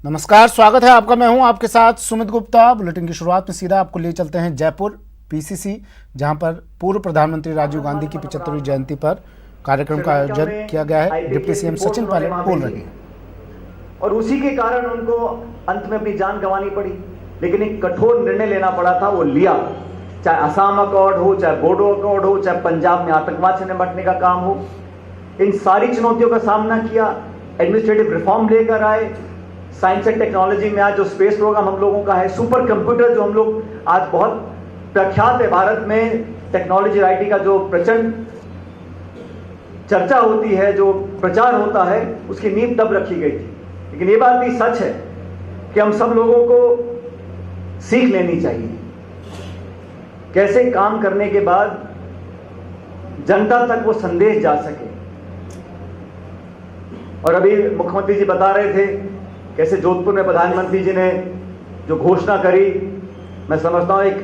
नमस्कार, स्वागत है आपका। मैं हूं आपके साथ सुमित गुप्ता। बुलेटिन की शुरुआत में सीधा आपको ले चलते हैं जयपुर पीसीसी, जहां पर पूर्व प्रधानमंत्री राजीव गांधी की 75वीं जयंती पर कार्यक्रम का आयोजन किया गया है। डिप्टी सीएम सचिन पायलट बोल रहे हैं और उसी के कारण उनको अंत में अपनी जान गंवानी पड़ी, लेकिन एक कठोर निर्णय लेना पड़ा था, वो लिया। चाहे असम अकॉर्ड हो, चाहे बोडो अकॉर्ड हो, चाहे पंजाब में आतंकवाद से निपटने का काम हो, इन सारी चुनौतियों का सामना किया। एडमिनिस्ट्रेटिव रिफॉर्म लेकर आए। साइंस एंड टेक्नोलॉजी में आज जो स्पेस प्रोग्राम हम लोगों का है, सुपर कंप्यूटर जो हम लोग आज बहुत प्रख्यात है भारत में, टेक्नोलॉजी आईटी का जो प्रचंड चर्चा होती है, जो प्रचार होता है, उसकी नींव तब रखी गई थी। लेकिन ये बात भी सच है कि हम सब लोगों को सीख लेनी चाहिए कैसे काम करने के बाद जनता तक वो संदेश जा सके। और अभी मुख्यमंत्री जी बता रहे थे कैसे जोधपुर में प्रधानमंत्री जी ने जो घोषणा करी, मैं समझता हूं एक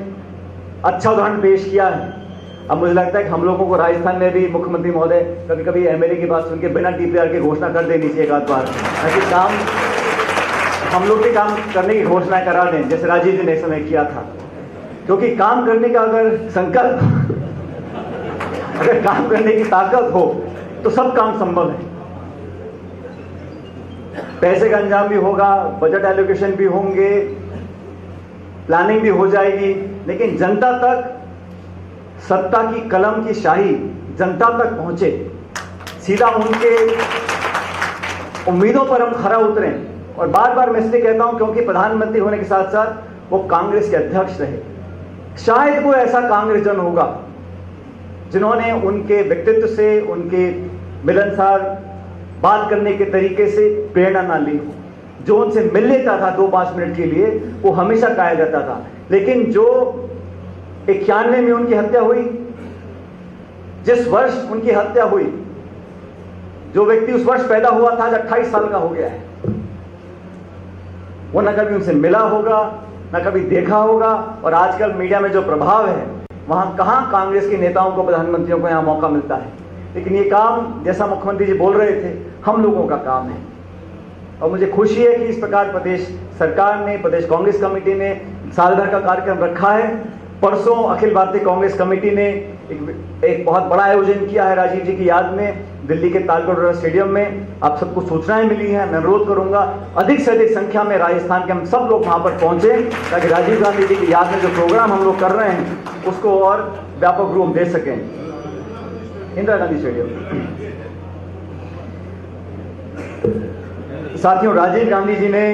अच्छा उदाहरण पेश किया है। अब मुझे लगता है कि हम लोगों को राजस्थान में भी मुख्यमंत्री महोदय कभी कभी एमएलए की बात सुन के बिना डीपीआर की घोषणा कर देनी चाहिए एक आध बार, ताकि काम हम लोग के काम करने की घोषणा करा दें, जैसे राजीव जी ने इस समय किया था। क्योंकि काम करने का अगर संकल्प, अगर काम करने की ताकत हो तो सब काम संभव है। पैसे का अंजाम भी होगा, बजट एलोकेशन भी होंगे, प्लानिंग भी हो जाएगी, लेकिन जनता तक सत्ता की कलम की शाही जनता तक पहुंचे, सीधा उनके उम्मीदों पर हम खरा उतरें। और बार बार मैं इसलिए कहता हूं क्योंकि प्रधानमंत्री होने के साथ साथ वो कांग्रेस के अध्यक्ष रहे। शायद कोई ऐसा कांग्रेस जन होगा जिन्होंने उनके व्यक्तित्व से, उनके मिलनसार बात करने के तरीके से प्रेरणा ना ली हो। जो उनसे मिल लेता था 2-5 मिनट के लिए, वो हमेशा कहा जाता था। लेकिन जो 91 में उनकी हत्या हुई, जिस वर्ष उनकी हत्या हुई, जो व्यक्ति उस वर्ष पैदा हुआ था, आज 28 साल का हो गया है, वो न कभी उनसे मिला होगा, न कभी देखा होगा। और आजकल मीडिया में जो प्रभाव है, वहां कहां कांग्रेस के नेताओं को, प्रधानमंत्रियों को यहां मौका मिलता है। लेकिन ये काम, जैसा मुख्यमंत्री जी बोल रहे थे, हम लोगों का काम है। और मुझे खुशी है कि इस प्रकार प्रदेश सरकार ने, प्रदेश कांग्रेस कमेटी ने साल भर का कार्यक्रम रखा है। परसों अखिल भारतीय कांग्रेस कमेटी ने एक बहुत बड़ा आयोजन किया है राजीव जी की याद में, दिल्ली के तालकटोरा स्टेडियम में। आप सबको सूचनाएं मिली हैं। मैं अनुरोध करूंगा अधिक से अधिक संख्या में राजस्थान के हम सब लोग वहां पर पहुंचे, ताकि राजीव गांधी जी की याद में जो प्रोग्राम हम लोग कर रहे हैं उसको और व्यापक रूप दे सकें। इंदिरा गांधी स्टेडियम। साथियों, राजीव गांधी जी ने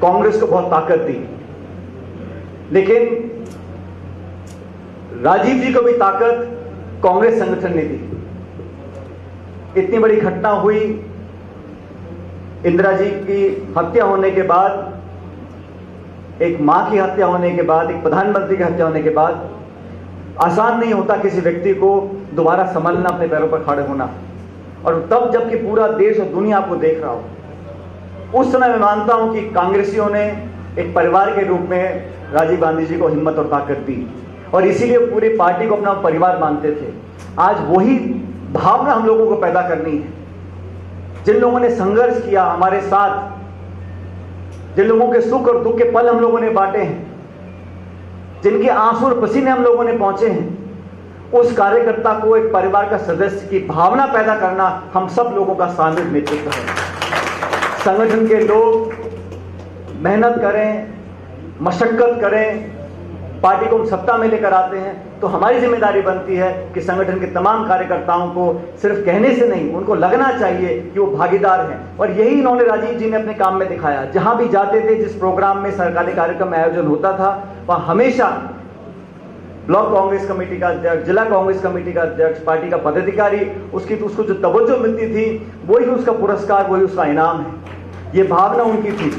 कांग्रेस को बहुत ताकत दी, लेकिन राजीव जी को भी ताकत कांग्रेस संगठन ने दी। इतनी बड़ी घटना हुई, इंदिरा जी की हत्या होने के बाद, एक मां की हत्या होने के बाद, एक प्रधानमंत्री की हत्या होने के बाद आसान नहीं होता किसी व्यक्ति को दोबारा संभलना, अपने पैरों पर खड़े होना। और तब जबकि पूरा देश और दुनिया आपको देख रहा हो, उस समय मैं मानता हूं कि कांग्रेसियों ने एक परिवार के रूप में राजीव गांधी जी को हिम्मत और ताकत दी, और इसीलिए पूरी पार्टी को अपना परिवार मानते थे। आज वही भावना हम लोगों को पैदा करनी है। जिन लोगों ने संघर्ष किया हमारे साथ, जिन लोगों के सुख और दुख के पल हम लोगों ने बांटे हैं, जिनके आंसू और पसीने हम लोगों ने पहुंचे हैं, उस कार्यकर्ता को एक परिवार का सदस्य की भावना पैदा करना हम सब लोगों का सामूहिक नेतृत्व है। संगठन के लोग मेहनत करें, मशक्कत करें, पार्टी को हम सत्ता में लेकर आते हैं, तो हमारी जिम्मेदारी बनती है कि संगठन के तमाम कार्यकर्ताओं को सिर्फ कहने से नहीं, उनको लगना चाहिए कि वो भागीदार हैं। और यही इन्होंने, राजीव जी ने अपने काम में दिखाया। जहां भी जाते थे, जिस प्रोग्राम में, सरकारी कार्यक्रम में आयोजन होता था, वहां हमेशा ब्लॉक कांग्रेस कमेटी का अध्यक्ष, जिला कांग्रेस कमेटी का अध्यक्ष, पार्टी का पदाधिकारी, उसको जो तवज्जो मिलती थी, वही उसका पुरस्कार, वही उसका इनाम है। ये भावना उनकी थी।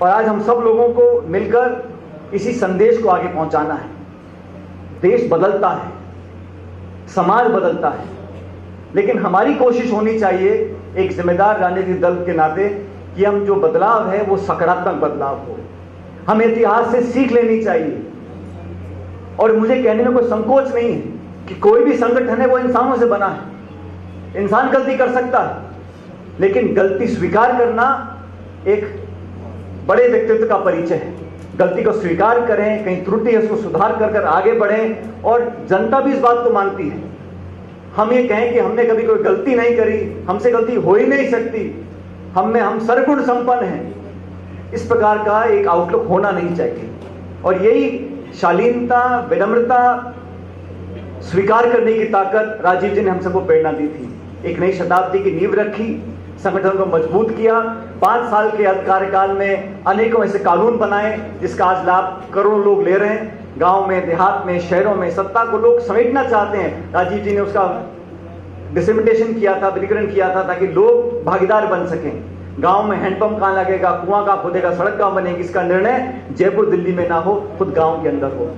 और आज हम सब लोगों को मिलकर इसी संदेश को आगे पहुंचाना है। देश बदलता है, समाज बदलता है, लेकिन हमारी कोशिश होनी चाहिए एक जिम्मेदार राजनीतिक दल के नाते कि हम जो बदलाव है वो सकारात्मक बदलाव हो। हमें इतिहास से सीख लेनी चाहिए। और मुझे कहने में कोई संकोच नहीं है कि कोई भी संगठन है वो इंसानों से बना है। इंसान गलती कर सकता है, लेकिन गलती स्वीकार करना एक बड़े व्यक्तित्व का परिचय है। गलती को स्वीकार करें, कहीं त्रुटि है उसको सुधार कर कर आगे बढ़ें, और जनता भी इस बात को मानती है। हम ये कहें कि हमने कभी कोई गलती नहीं करी, हमसे गलती हो ही नहीं सकती, हम सर्वगुण संपन्न हैं, इस प्रकार का एक आउटलुक होना नहीं चाहिए। और यही शालीनता, विनम्रता, स्वीकार करने की ताकत राजीव जी ने हम सबको प्रेरणा दी थी। एक नई शताब्दी की नींव रखी, संगठन को मजबूत किया। 5 साल के कार्यकाल में अनेकों ऐसे कानून बनाए जिसका आज लाभ करोड़ों लोग ले रहे हैं। गांव में, देहात में, शहरों में सत्ता को लोग समेटना चाहते हैं। राजीव जी ने उसका डिसमिटेशन किया था, विलीकरण किया था, ताकि लोग भागीदार बन सकें। गांव में हैंडपंप कहां लगेगा, कुआं कहां खोदेगा, सड़क कहां बनेगी, इसका निर्णय जयपुर दिल्ली में ना हो, खुद गांव के अंदर हो।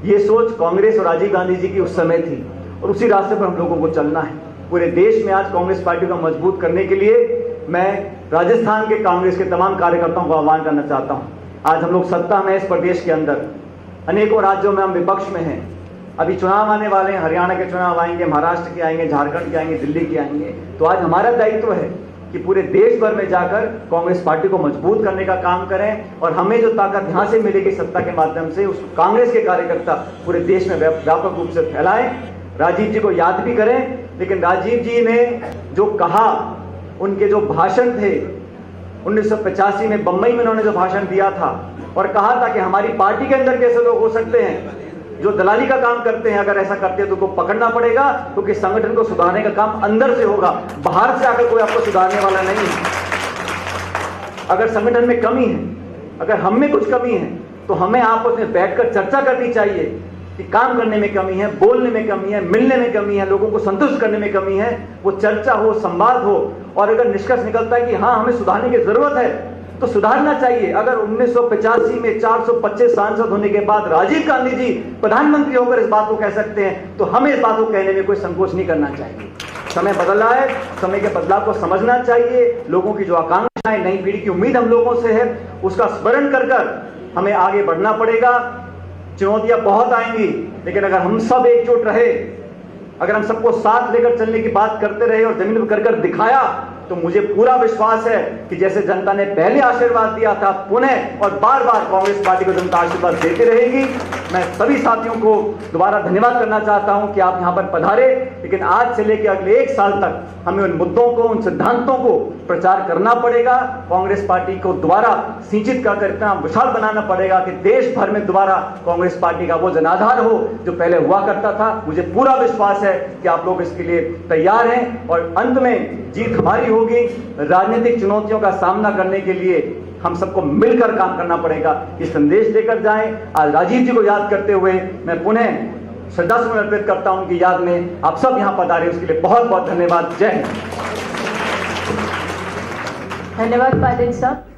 ये सोच कांग्रेस और राजीव गांधी जी की उस समय थी, और उसी रास्ते पर हम लोगों को चलना है। पूरे देश में आज कांग्रेस पार्टी को मजबूत करने के लिए मैं राजस्थान के कांग्रेस के तमाम कार्यकर्ताओं को आह्वान करना चाहता हूं। आज हम लोग सत्ता में इस प्रदेश के अंदर, अनेकों राज्यों में हम विपक्ष में हैं। अभी चुनाव आने वाले हैं, हरियाणा के चुनाव आएंगे, महाराष्ट्र के आएंगे, झारखंड के आएंगे, दिल्ली के आएंगे। तो आज हमारा दायित्व है कि पूरे देश भर में जाकर कांग्रेस पार्टी को मजबूत करने का काम करें, और हमें जो ताकत यहां से मिलेगी सत्ता के माध्यम से, उस कांग्रेस के कार्यकर्ता पूरे देश में व्यापक रूप से फैलाएं। राजीव जी को याद भी करें, लेकिन राजीव जी ने जो कहा, उनके जो भाषण थे 1985 में बम्बई में उन्होंने जो भाषण दिया था और कहा था कि हमारी पार्टी के अंदर कैसे लोग हो सकते हैं जो दलाली का काम करते हैं, अगर ऐसा करते हैं तो उनको पकड़ना पड़ेगा, क्योंकि संगठन को सुधारने का काम अंदर से होगा, बाहर से आकर कोई आपको सुधारने वाला नहीं है। अगर संगठन में कमी है, अगर हम में कुछ कमी है, तो हमें आपस में बैठकर चर्चा करनी चाहिए कि काम करने में कमी है, बोलने में कमी है, मिलने में कमी है, लोगों को संतुष्ट करने में कमी है। वो चर्चा हो, संवाद हो, और अगर निष्कर्ष निकलता है कि हाँ हमें सुधारने की जरूरत है, तो सुधारना चाहिए। अगर 1985 में 425 सांसद होने के बाद राजीव गांधी जी प्रधानमंत्री होकर इस बात को कह सकते हैं, तो हमें इस बात को कहने में कोई संकोच नहीं करना चाहिए। समय बदला है, समय के बदलाव को समझना चाहिए। लोगों की जो आकांक्षाएं, नई पीढ़ी की उम्मीद हम लोगों से है, उसका स्मरण कर कर हमें आगे बढ़ना पड़ेगा। चुनौतियां बहुत आएंगी, लेकिन अगर हम सब एकजुट रहे, अगर हम सबको साथ लेकर चलने की बात करते रहे और जमीन पर कर दिखाया, तो मुझे पूरा विश्वास है कि जैसे जनता ने पहले आशीर्वाद दिया था, पुनः और बार बार कांग्रेस पार्टी को जनता आशीर्वाद देती रहेगी। मैं सभी साथियों को दोबारा धन्यवाद करना चाहता हूं कि आप यहां पर पधारे, लेकिन आज से लेकर अगले 1 साल तक हमें उन मुद्दों को, उन सिद्धांतों को प्रचार करना पड़ेगा। कांग्रेस पार्टी को दोबारा सिंचित कर इतना विशाल बनाना पड़ेगा कि देश भर में दोबारा कांग्रेस पार्टी का वो जनाधार हो जो पहले हुआ करता था। मुझे पूरा विश्वास है कि आप लोग इसके लिए तैयार हैं, और अंत में जीत हमारी होगी। राजनीतिक चुनौतियों का सामना करने के लिए हम सबको मिलकर काम करना पड़ेगा, ये संदेश लेकर जाएं। आज राजीव जी को याद करते हुए मैं पुनः श्रद्धासुमन अर्पित करता हूं उनकी याद में। आप सब यहां पधारे, उसके लिए बहुत बहुत धन्यवाद। जय हिंद। धन्यवाद पाटिल साहब।